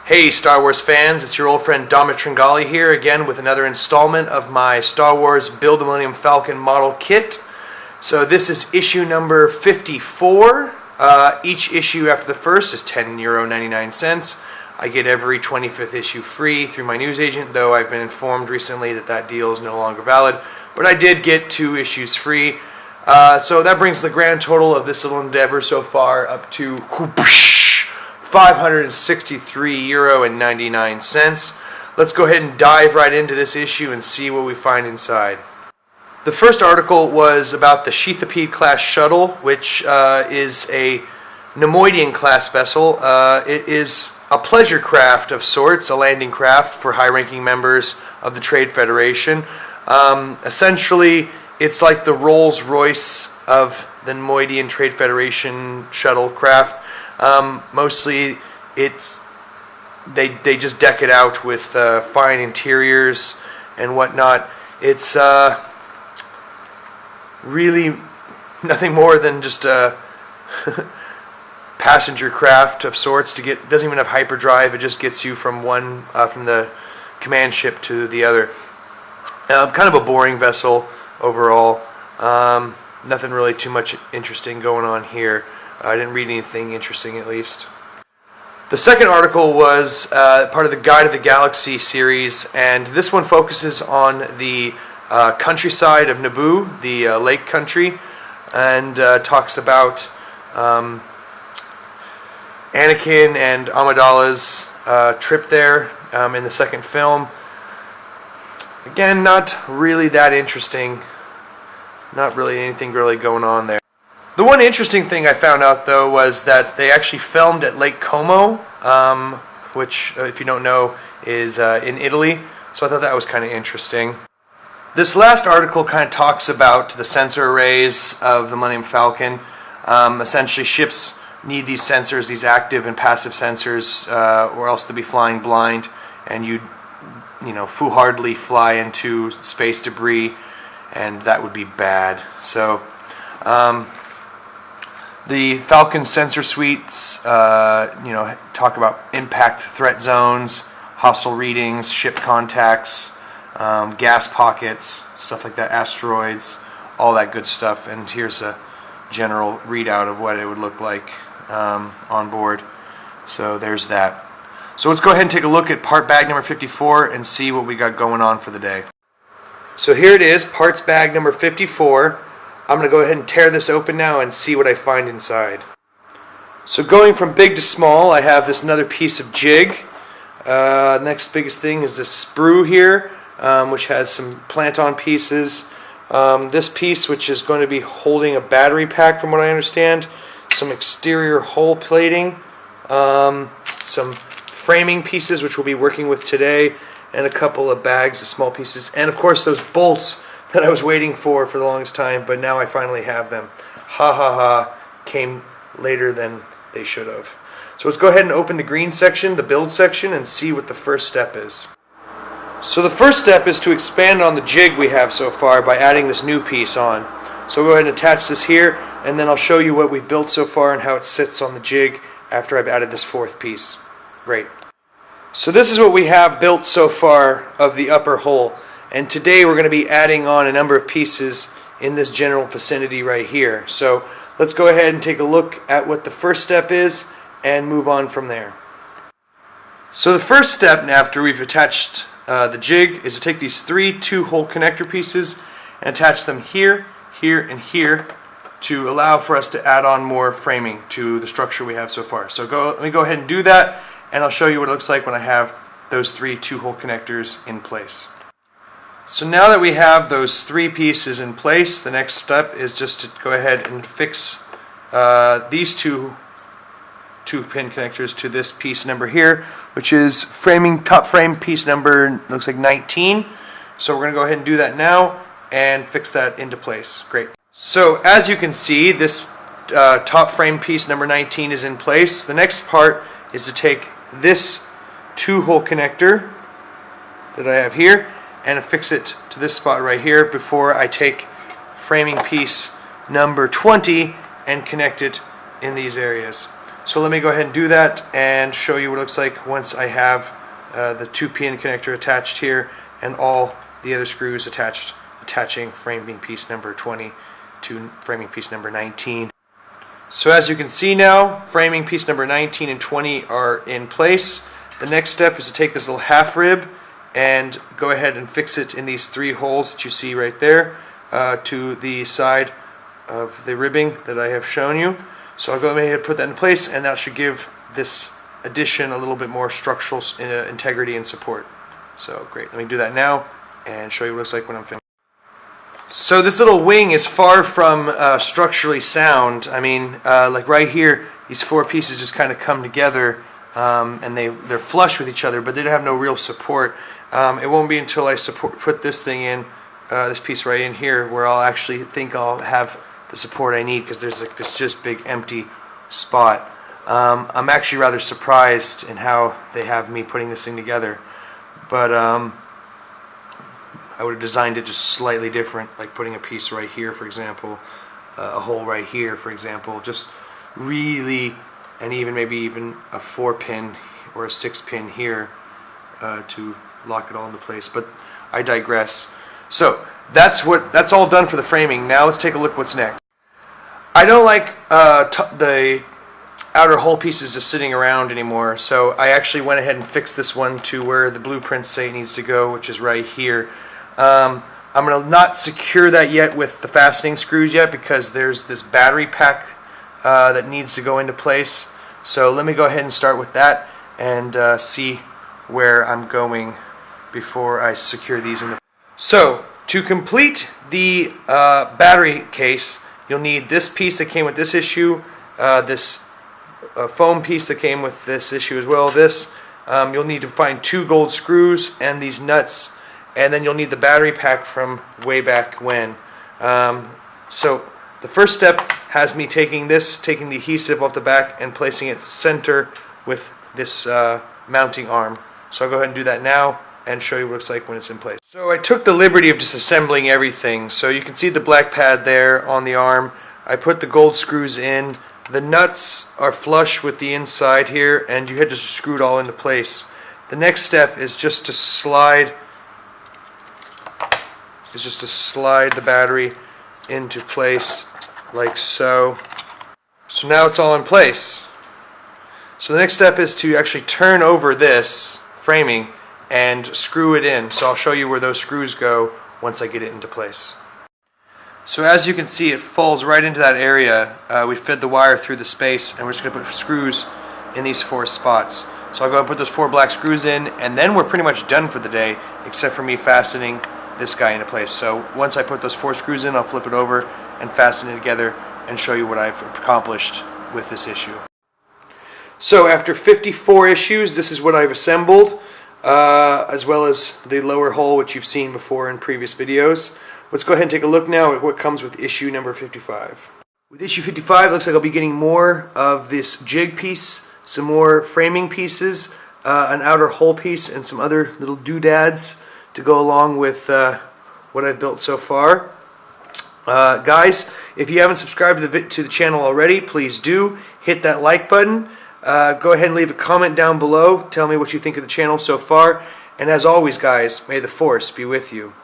Hey Star Wars fans, it's your old friend Dominic Tringali here again with another installment of my Star Wars Build a Millennium Falcon model kit. So this is issue number 54. Each issue after the first is €10.99. I get every 25th issue free through my newsagent, though I've been informed recently that that deal is no longer valid. But I did get 2 issues free. So that brings the grand total of this little endeavor so far up to €563.99. Let's go ahead and dive right into this issue and see what we find inside. The first article was about the Sheathipede-Class Shuttle, which is a Neimoidian-class vessel. It is a pleasure craft of sorts, a landing craft for high-ranking members of the Trade Federation. Essentially, it's like the Rolls-Royce of the Neimoidian Trade Federation shuttle craft. Mostly, they just deck it out with fine interiors and whatnot. It's really nothing more than just a passenger craft of sorts. It doesn't even have hyperdrive. It just gets you from from the command ship to the other. Kind of a boring vessel overall. Nothing really too much interesting going on here. I didn't read anything interesting, at least. The second article was part of the Guide of the Galaxy series, and this one focuses on the countryside of Naboo, the Lake Country, and talks about Anakin and Amidala's trip there in the second film. Again, not really that interesting. Not really anything really going on there. The one interesting thing I found out, though, was that they actually filmed at Lake Como, which, if you don't know, is in Italy. So I thought that was kind of interesting. This last article kind of talks about the sensor arrays of the Millennium Falcon. Essentially, ships need these sensors, these active and passive sensors, or else they'll be flying blind, and you foolhardily fly into space debris, and that would be bad. So, the Falcon sensor suites, talk about impact threat zones, hostile readings, ship contacts, gas pockets, stuff like that, asteroids, all that good stuff. And here's a general readout of what it would look like on board. So there's that. So let's go ahead and take a look at part bag number 54 and see what we got going on for the day. So here it is, parts bag number 54. I'm going to go ahead and tear this open now and see what I find inside. So going from big to small, I have this another piece of jig. Next biggest thing is this sprue here, which has some plant-on pieces. This piece, which is going to be holding a battery pack from what I understand. Some exterior hull plating. Some framing pieces, which we'll be working with today. And a couple of bags of small pieces. And of course those bolts that I was waiting for the longest time, but now I finally have them. Ha ha ha, came later than they should have. So let's go ahead and open the green section, the build section, and see what the first step is. So the first step is to expand on the jig we have so far by adding this new piece on. So we'll go ahead and attach this here, and then I'll show you what we've built so far and how it sits on the jig after I've added this fourth piece. Great. So this is what we have built so far of the upper hull. And today we're going to be adding on a number of pieces in this general vicinity right here. So let's go ahead and take a look at what the first step is and move on from there. So the first step after we've attached the jig is to take these 3 2-hole connector pieces and attach them here, here, and here to allow for us to add on more framing to the structure we have so far. So let me go ahead and do that, and I'll show you what it looks like when I have those 3 2-hole connectors in place. So now that we have those 3 pieces in place, the next step is just to go ahead and fix these 2 pin connectors to this piece number here, which is top frame piece number, looks like 19. So we're going to go ahead and do that now and fix that into place. Great. So as you can see, this top frame piece number 19 is in place. The next part is to take this 2-hole connector that I have here and affix it to this spot right here before I take framing piece number 20 and connect it in these areas. So let me go ahead and do that and show you what it looks like once I have the 2-pin connector attached here and all the other screws attaching framing piece number 20 to framing piece number 19. So as you can see now, framing piece number 19 and 20 are in place. The next step is to take this little half rib and go ahead and fix it in these 3 holes that you see right there to the side of the ribbing that I have shown you. So I'll go ahead and put that in place, and that should give this addition a little bit more structural integrity and support. So great, let me do that now and show you what it looks like when I'm finished. So this little wing is far from structurally sound. I mean, like right here, these 4 pieces just kind of come together and they're flush with each other, but they don't have no real support. It won't be until I put this thing in, this piece right in here, where I'll actually think I'll have the support I need, because there's like this just big empty spot. I'm actually rather surprised in how they have me putting this thing together, but I would have designed it just slightly different, like putting a piece right here, for example, a hole right here, for example, just really, and maybe even a 4-pin or a 6-pin here to lock it all into place. But I digress. So that's all done for the framing. Now let's take a look what's next. I don't like the outer hull pieces just sitting around anymore, so I actually went ahead and fixed this one to where the blueprints say it needs to go, which is right here. I'm going to not secure that yet with the fastening screws yet, because there's this battery pack that needs to go into place. So let me go ahead and start with that and see where I'm going before I secure these in the. So to complete the battery case, you'll need this piece that came with this issue, this foam piece that came with this issue as well. You'll need to find 2 gold screws and these nuts, and then you'll need the battery pack from way back when. So the first step has me taking the adhesive off the back and placing it center with this mounting arm. So I'll go ahead and do that now and show you what it looks like when it's in place. So I took the liberty of just assembling everything. So you can see the black pad there on the arm. I put the gold screws in. The nuts are flush with the inside here, and you had to screw it all into place. The next step is just to slide the battery into place like so. So now it's all in place. So the next step is to actually turn over this framing and screw it in. So I'll show you where those screws go once I get it into place. So as you can see, it falls right into that area. We fed the wire through the space, and we're just going to put screws in these 4 spots. So I'll go and put those 4 black screws in, and then we're pretty much done for the day, except for me fastening this guy into place. So once I put those 4 screws in, I'll flip it over and fasten it together and show you what I've accomplished with this issue. So after 54 issues, this is what I've assembled, as well as the lower hull, which you've seen before in previous videos. Let's go ahead and take a look now at what comes with issue number 55. With issue 55, it looks like I'll be getting more of this jig piece, some more framing pieces, an outer hull piece, and some other little doodads to go along with what I've built so far. Guys, if you haven't subscribed to the channel already, please do. Hit that like button. Go ahead and leave a comment down below. Tell me what you think of the channel so far. And as always, guys, may the Force be with you.